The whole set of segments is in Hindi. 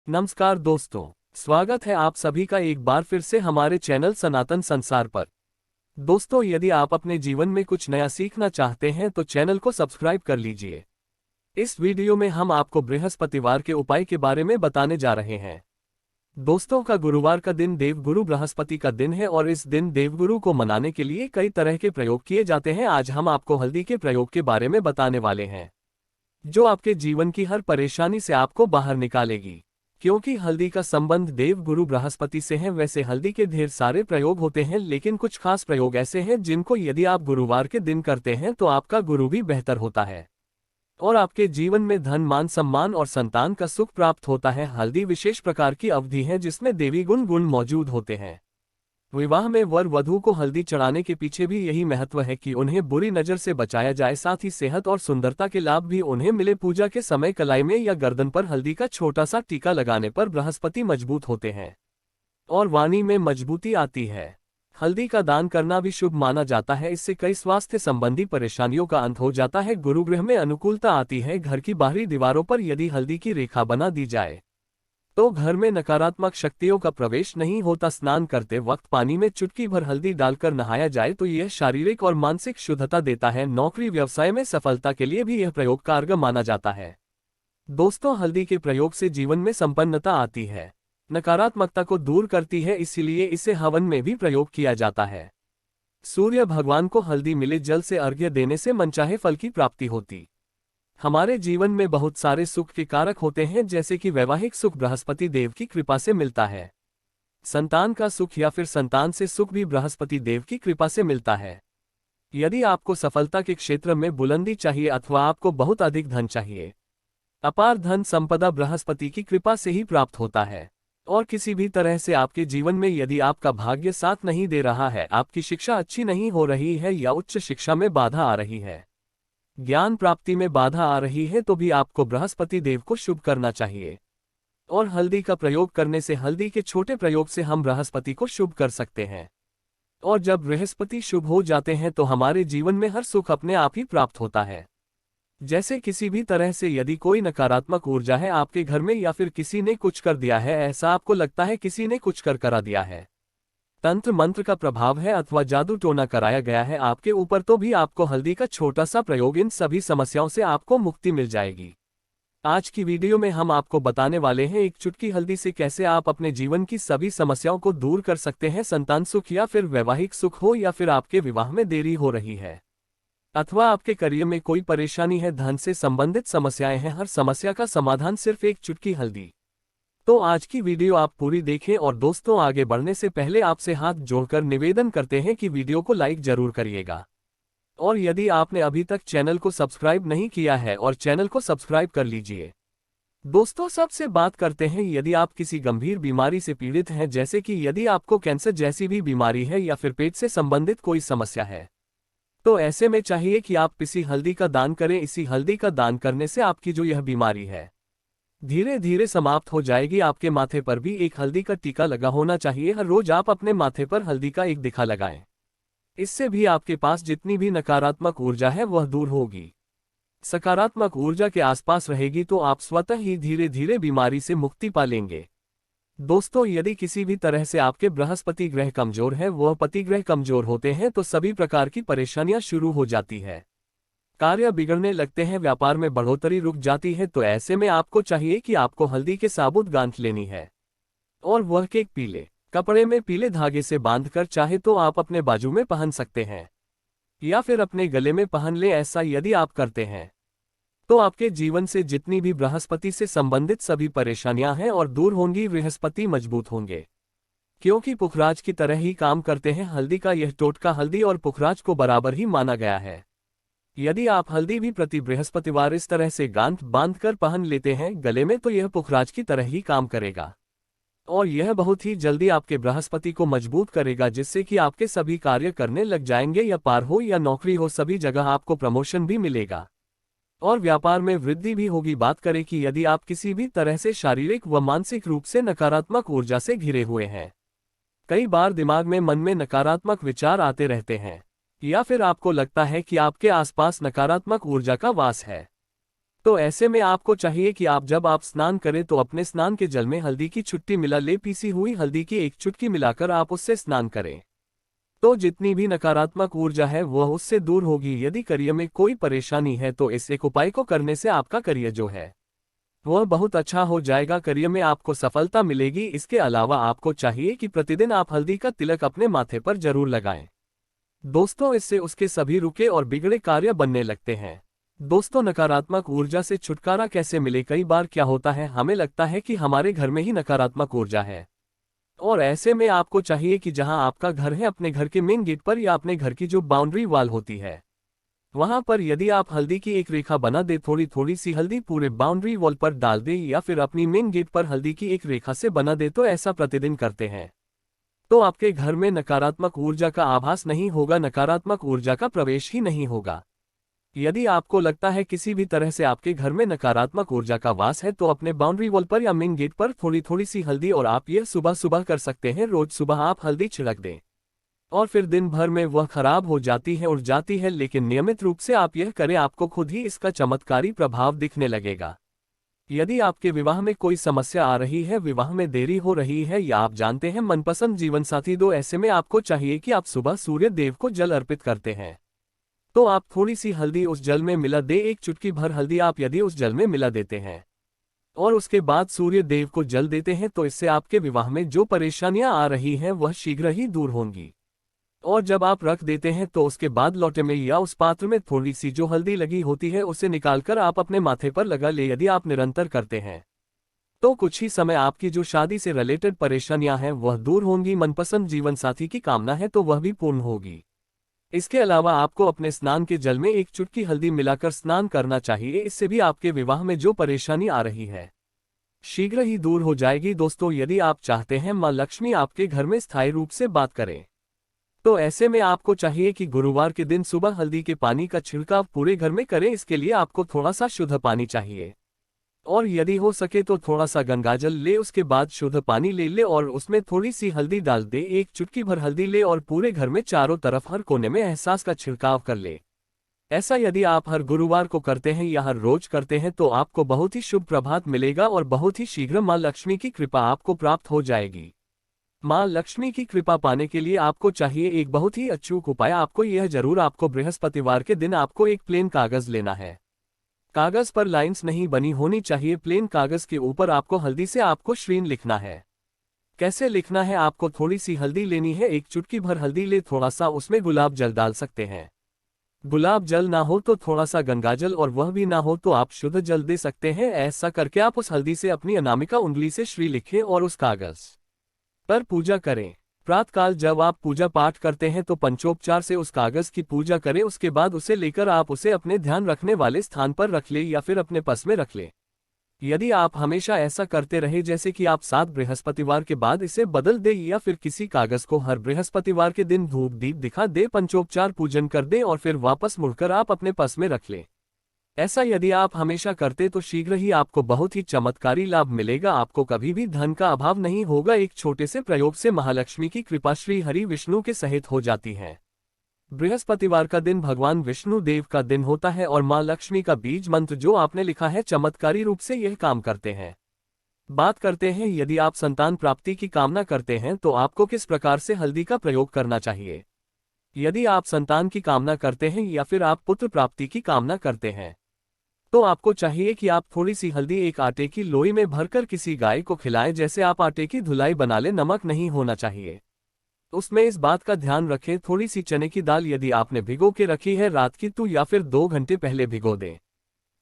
नमस्कार दोस्तों, स्वागत है आप सभी का एक बार फिर से हमारे चैनल सनातन संसार पर। दोस्तों, यदि आप अपने जीवन में कुछ नया सीखना चाहते हैं तो चैनल को सब्सक्राइब कर लीजिए। इस वीडियो में हम आपको बृहस्पतिवार के उपाय के बारे में बताने जा रहे हैं। दोस्तों का गुरुवार का दिन देवगुरु बृहस्पति का दिन है और इस दिन देवगुरु को मनाने के लिए कई तरह के प्रयोग किए जाते हैं। आज हम आपको हल्दी के प्रयोग के बारे में बताने वाले हैं, जो आपके जीवन की हर परेशानी से आपको बाहर निकालेगी। क्योंकि हल्दी का संबंध देव गुरु बृहस्पति से है, वैसे हल्दी के ढेर सारे प्रयोग होते हैं, लेकिन कुछ खास प्रयोग ऐसे हैं जिनको यदि आप गुरुवार के दिन करते हैं तो आपका गुरु भी बेहतर होता है और आपके जीवन में धन, मान, सम्मान और संतान का सुख प्राप्त होता है। हल्दी विशेष प्रकार की अवधि है जिसमें देवी गुण मौजूद होते हैं। विवाह में वर वधू को हल्दी चढ़ाने के पीछे भी यही महत्व है कि उन्हें बुरी नजर से बचाया जाए, साथ ही सेहत और सुंदरता के लाभ भी उन्हें मिले। पूजा के समय कलाई में या गर्दन पर हल्दी का छोटा सा टीका लगाने पर बृहस्पति मजबूत होते हैं और वाणी में मजबूती आती है। हल्दी का दान करना भी शुभ माना जाता है, इससे कई स्वास्थ्य संबंधी परेशानियों का अंत हो जाता है। गुरुगृह में अनुकूलता आती है। घर की बाहरी दीवारों पर यदि हल्दी की रेखा बना दी जाए तो घर में नकारात्मक शक्तियों का प्रवेश नहीं होता। स्नान करते वक्त पानी में चुटकी भर हल्दी डालकर नहाया जाए तो यह शारीरिक और मानसिक शुद्धता देता है। नौकरी व्यवसाय में सफलता के लिए भी यह प्रयोग कारगर माना जाता है। दोस्तों, हल्दी के प्रयोग से जीवन में संपन्नता आती है, नकारात्मकता को दूर करती है, इसीलिए इसे हवन में भी प्रयोग किया जाता है। सूर्य भगवान को हल्दी मिले जल से अर्घ्य देने से मनचाहे फल की प्राप्ति होती। हमारे जीवन में बहुत सारे सुख के कारक होते हैं, जैसे कि वैवाहिक सुख बृहस्पति देव की कृपा से मिलता है। संतान का सुख या फिर संतान से सुख भी बृहस्पति देव की कृपा से मिलता है। यदि आपको सफलता के क्षेत्र में बुलंदी चाहिए अथवा आपको बहुत अधिक धन चाहिए, अपार धन संपदा बृहस्पति की कृपा से ही प्राप्त होता है। और किसी भी तरह से आपके जीवन में यदि आपका भाग्य साथ नहीं दे रहा है, आपकी शिक्षा अच्छी नहीं हो रही है या उच्च शिक्षा में बाधा आ रही है, ज्ञान प्राप्ति में बाधा आ रही है, तो भी आपको बृहस्पति देव को शुभ करना चाहिए। और हल्दी का प्रयोग करने से, हल्दी के छोटे प्रयोग से हम बृहस्पति को शुभ कर सकते हैं। और जब बृहस्पति शुभ हो जाते हैं तो हमारे जीवन में हर सुख अपने आप ही प्राप्त होता है। जैसे किसी भी तरह से यदि कोई नकारात्मक ऊर्जा है आपके घर में या फिर किसी ने कुछ कर दिया है, ऐसा आपको लगता है किसी ने कुछ करा दिया है, तंत्र मंत्र का प्रभाव है अथवा जादू टोना कराया गया है आपके ऊपर, तो भी आपको हल्दी का छोटा सा प्रयोग, इन सभी समस्याओं से आपको मुक्ति मिल जाएगी। आज की वीडियो में हम आपको बताने वाले हैं एक चुटकी हल्दी से कैसे आप अपने जीवन की सभी समस्याओं को दूर कर सकते हैं। संतान सुख या फिर वैवाहिक सुख हो, या फिर आपके विवाह में देरी हो रही है, अथवा आपके करियर में कोई परेशानी है, धन से संबंधित समस्याएं हैं, हर समस्या का समाधान सिर्फ एक चुटकी हल्दी। तो आज की वीडियो आप पूरी देखें। और दोस्तों, आगे बढ़ने से पहले आपसे हाथ जोड़कर निवेदन करते हैं कि वीडियो को लाइक जरूर करिएगा। और यदि आपने अभी तक चैनल को सब्सक्राइब नहीं किया है और चैनल को सब्सक्राइब कर लीजिए। दोस्तों, सबसे बात करते हैं, यदि आप किसी गंभीर बीमारी से पीड़ित हैं, जैसे कि यदि आपको कैंसर जैसी भी बीमारी है या फिर पेट से संबंधित कोई समस्या है, तो ऐसे में चाहिए कि आप पिसी हल्दी का दान करें। इसी हल्दी का दान करने से आपकी जो यह बीमारी है धीरे धीरे समाप्त हो जाएगी। आपके माथे पर भी एक हल्दी का टीका लगा होना चाहिए। हर रोज आप अपने माथे पर हल्दी का एक दिखा लगाएं। इससे भी आपके पास जितनी भी नकारात्मक ऊर्जा है वह दूर होगी, सकारात्मक ऊर्जा के आसपास रहेगी, तो आप स्वतः ही धीरे धीरे बीमारी से मुक्ति पा लेंगे। दोस्तों, यदि किसी भी तरह से आपके बृहस्पति ग्रह कमजोर है, वह पति ग्रह कमजोर होते हैं, तो सभी प्रकार की परेशानियां शुरू हो जाती है, कार्य बिगड़ने लगते हैं, व्यापार में बढ़ोतरी रुक जाती है। तो ऐसे में आपको चाहिए कि आपको हल्दी के साबुत गांठ लेनी है और वह केक पीले कपड़े में पीले धागे से बांधकर चाहे तो आप अपने बाजू में पहन सकते हैं या फिर अपने गले में पहन ले। ऐसा यदि आप करते हैं तो आपके जीवन से जितनी भी बृहस्पति से संबंधित सभी परेशानियां हैं और दूर होंगी, बृहस्पति मजबूत होंगे, क्योंकि पुखराज की तरह ही काम करते हैं। हल्दी का यह टोटका हल्दी और पुखराज को बराबर ही माना गया है। यदि आप हल्दी भी प्रति बृहस्पतिवार इस तरह से गांठ बांधकर पहन लेते हैं गले में, तो यह पुखराज की तरह ही काम करेगा और यह बहुत ही जल्दी आपके बृहस्पति को मजबूत करेगा, जिससे कि आपके सभी कार्य करने लग जाएंगे, या पार हो या नौकरी हो, सभी जगह आपको प्रमोशन भी मिलेगा और व्यापार में वृद्धि भी होगी। बात करें कि यदि आप किसी भी तरह से शारीरिक व मानसिक रूप से नकारात्मक ऊर्जा से घिरे हुए हैं, कई बार दिमाग में, मन में नकारात्मक विचार आते रहते हैं, या फिर आपको लगता है कि आपके आसपास नकारात्मक ऊर्जा का वास है, तो ऐसे में आपको चाहिए कि जब आप स्नान करें तो अपने स्नान के जल में हल्दी की छुट्टी मिला ले, पीसी हुई हल्दी की एक चुटकी मिलाकर आप उससे स्नान करें। तो जितनी भी नकारात्मक ऊर्जा है वह उससे दूर होगी। यदि करियर में कोई परेशानी है तो इस एक उपाय को करने से आपका करियर जो है वह बहुत अच्छा हो जाएगा, करियर में आपको सफलता मिलेगी। इसके अलावा आपको चाहिए कि प्रतिदिन आप हल्दी का तिलक अपने माथे पर जरूर लगाएं। दोस्तों, इससे उसके सभी रुके और बिगड़े कार्य बनने लगते हैं। दोस्तों, नकारात्मक ऊर्जा से छुटकारा कैसे मिले? कई बार क्या होता है, हमें लगता है कि हमारे घर में ही नकारात्मक ऊर्जा है, और ऐसे में आपको चाहिए कि जहां आपका घर है, अपने घर के मेन गेट पर या अपने घर की जो बाउंड्री वॉल होती है वहां पर यदि आप हल्दी की एक रेखा बना दे, थोड़ी थोड़ी सी हल्दी पूरे बाउंड्री वॉल पर डाल दे या फिर अपनी मेन गेट पर हल्दी की एक रेखा से बना दे, तो ऐसा प्रतिदिन करते हैं तो आपके घर में नकारात्मक ऊर्जा का आभास नहीं होगा, नकारात्मक ऊर्जा का प्रवेश ही नहीं होगा। यदि आपको लगता है किसी भी तरह से आपके घर में नकारात्मक ऊर्जा का वास है तो अपने बाउंड्री वॉल पर या मेन गेट पर थोड़ी थोड़ी सी हल्दी, और आप यह सुबह सुबह कर सकते हैं, रोज सुबह आप हल्दी छिड़क दें और फिर दिन भर में वह खराब हो जाती है, उड़ जाती है, लेकिन नियमित रूप से आप यह करें, आपको खुद ही इसका चमत्कारी प्रभाव दिखने लगेगा। यदि आपके विवाह में कोई समस्या आ रही है, विवाह में देरी हो रही है, या आप जानते हैं मनपसंद जीवनसाथी दो, ऐसे में आपको चाहिए कि आप सुबह सूर्य देव को जल अर्पित करते हैं तो आप थोड़ी सी हल्दी उस जल में मिला दे, एक चुटकी भर हल्दी आप यदि उस जल में मिला देते हैं और उसके बाद सूर्य देव को जल देते हैं तो इससे आपके विवाह में जो परेशानियां आ रही हैं वह शीघ्र ही दूर होंगी। और जब आप रख देते हैं तो उसके बाद लोटे में या उस पात्र में थोड़ी सी जो हल्दी लगी होती है उसे निकालकर आप अपने माथे पर लगा ले। यदि आप निरंतर करते हैं तो कुछ ही समय आपकी जो शादी से रिलेटेड परेशानियां हैं वह दूर होंगी। मनपसंद जीवन साथी की कामना है तो वह भी पूर्ण होगी। इसके अलावा आपको अपने स्नान के जल में एक चुटकी हल्दी मिलाकर स्नान करना चाहिए, इससे भी आपके विवाह में जो परेशानी आ रही है शीघ्र ही दूर हो जाएगी। दोस्तों, यदि आप चाहते हैं मां लक्ष्मी आपके घर में स्थायी रूप से बात करें तो ऐसे में आपको चाहिए कि गुरुवार के दिन सुबह हल्दी के पानी का छिड़काव पूरे घर में करें। इसके लिए आपको थोड़ा सा शुद्ध पानी चाहिए और यदि हो सके तो थोड़ा सा गंगाजल ले, उसके बाद शुद्ध पानी ले ले और उसमें थोड़ी सी हल्दी डाल दे, एक चुटकी भर हल्दी ले और पूरे घर में चारों तरफ हर कोने में एहसास का छिड़काव कर ले। ऐसा यदि आप हर गुरुवार को करते हैं या हर रोज करते हैं तो आपको बहुत ही शुभ प्रभात मिलेगा और बहुत ही शीघ्र मां लक्ष्मी की कृपा आपको प्राप्त हो जाएगी। मां लक्ष्मी की कृपा पाने के लिए आपको चाहिए एक बहुत ही अचूक उपाय। आपको यह जरूर, आपको बृहस्पतिवार के दिन आपको एक प्लेन कागज लेना है। कागज पर लाइंस नहीं बनी होनी चाहिए, प्लेन कागज के ऊपर आपको हल्दी से आपको श्रीन लिखना है। कैसे लिखना है? आपको थोड़ी सी हल्दी लेनी है, एक चुटकी भर हल्दी ले, थोड़ा सा उसमें गुलाब जल डाल सकते हैं। गुलाब जल ना हो तो थोड़ा सा गंगाजल, और वह भी ना हो तो आप शुद्ध जल दे सकते हैं। ऐसा करके आप उस हल्दी से अपनी अनामिका उंगली से श्री लिखें और उस कागज पर पूजा करें। प्रातःकाल जब आप पूजा पाठ करते हैं तो पंचोपचार से उस कागज की पूजा करें। उसके बाद उसे लेकर आप उसे अपने ध्यान रखने वाले स्थान पर रख ले या फिर अपने पर्स में रख ले। यदि आप हमेशा ऐसा करते रहे, जैसे कि आप 7 बृहस्पतिवार के बाद इसे बदल दे या फिर किसी कागज को हर बृहस्पतिवार के दिन धूप दीप दिखा दे, पंचोपचार पूजन कर दे और फिर वापस मुड़कर आप अपने पर्स में रख ले। ऐसा यदि आप हमेशा करते तो शीघ्र ही आपको बहुत ही चमत्कारी लाभ मिलेगा। आपको कभी भी धन का अभाव नहीं होगा। एक छोटे से प्रयोग से महालक्ष्मी की कृपा श्री हरि विष्णु के सहित हो जाती है। बृहस्पतिवार का दिन भगवान विष्णु देव का दिन होता है और मां लक्ष्मी का बीज मंत्र जो आपने लिखा है चमत्कारी रूप से यह काम करते हैं। बात करते हैं, यदि आप संतान प्राप्ति की कामना करते हैं तो आपको किस प्रकार से हल्दी का प्रयोग करना चाहिए। यदि आप संतान की कामना करते हैं या फिर आप पुत्र प्राप्ति की कामना करते हैं तो आपको चाहिए कि आप थोड़ी सी हल्दी एक आटे की लोई में भरकर किसी गाय को खिलाएं। जैसे आप आटे की धुलाई बना ले, नमक नहीं होना चाहिए। उसमें इस बात का ध्यान रखें, थोड़ी सी चने की दाल यदि आपने भिगो के रखी है रात की तो या फिर 2 घंटे पहले भिगो दें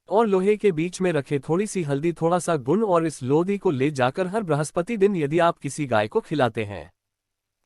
और लोहे के बीच में रखें थोड़ी सी हल्दी, थोड़ा सा गुण, और इस लोधी को ले जाकर हर बृहस्पति दिन यदि आप किसी गाय को खिलाते हैं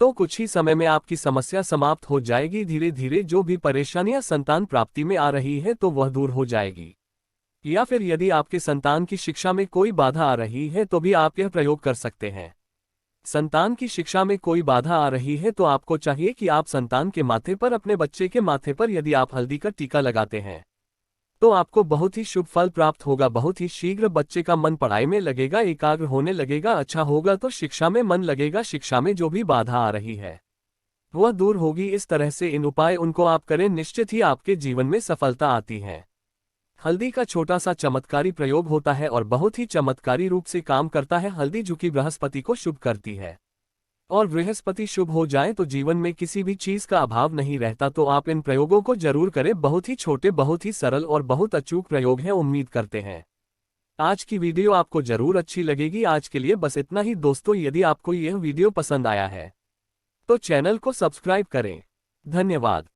तो कुछ ही समय में आपकी समस्या समाप्त हो जाएगी। धीरे धीरे जो भी परेशानियां संतान प्राप्ति में आ रही है तो वह दूर हो जाएगी। या फिर यदि आपके संतान की शिक्षा में कोई बाधा आ रही है तो भी आप यह प्रयोग कर सकते हैं। संतान की शिक्षा में कोई बाधा आ रही है तो आपको चाहिए कि आप संतान के माथे पर, अपने बच्चे के माथे पर यदि आप हल्दी का टीका लगाते हैं तो आपको बहुत ही शुभ फल प्राप्त होगा। बहुत ही शीघ्र बच्चे का मन पढ़ाई में लगेगा, एकाग्र होने लगेगा, अच्छा होगा तो शिक्षा में मन लगेगा। शिक्षा में जो भी बाधा आ रही है वह दूर होगी। इस तरह से इन उपाय उनको आप करें, निश्चित ही आपके जीवन में सफलता आती है। हल्दी का छोटा सा चमत्कारी प्रयोग होता है और बहुत ही चमत्कारी रूप से काम करता है। हल्दी जो कि बृहस्पति को शुभ करती है, और बृहस्पति शुभ हो जाए तो जीवन में किसी भी चीज का अभाव नहीं रहता। तो आप इन प्रयोगों को जरूर करें। बहुत ही छोटे, बहुत ही सरल और बहुत अचूक प्रयोग हैं। उम्मीद करते हैं आज की वीडियो आपको जरूर अच्छी लगेगी। आज के लिए बस इतना ही दोस्तों। यदि आपको यह वीडियो पसंद आया है तो चैनल को सब्सक्राइब करें। धन्यवाद।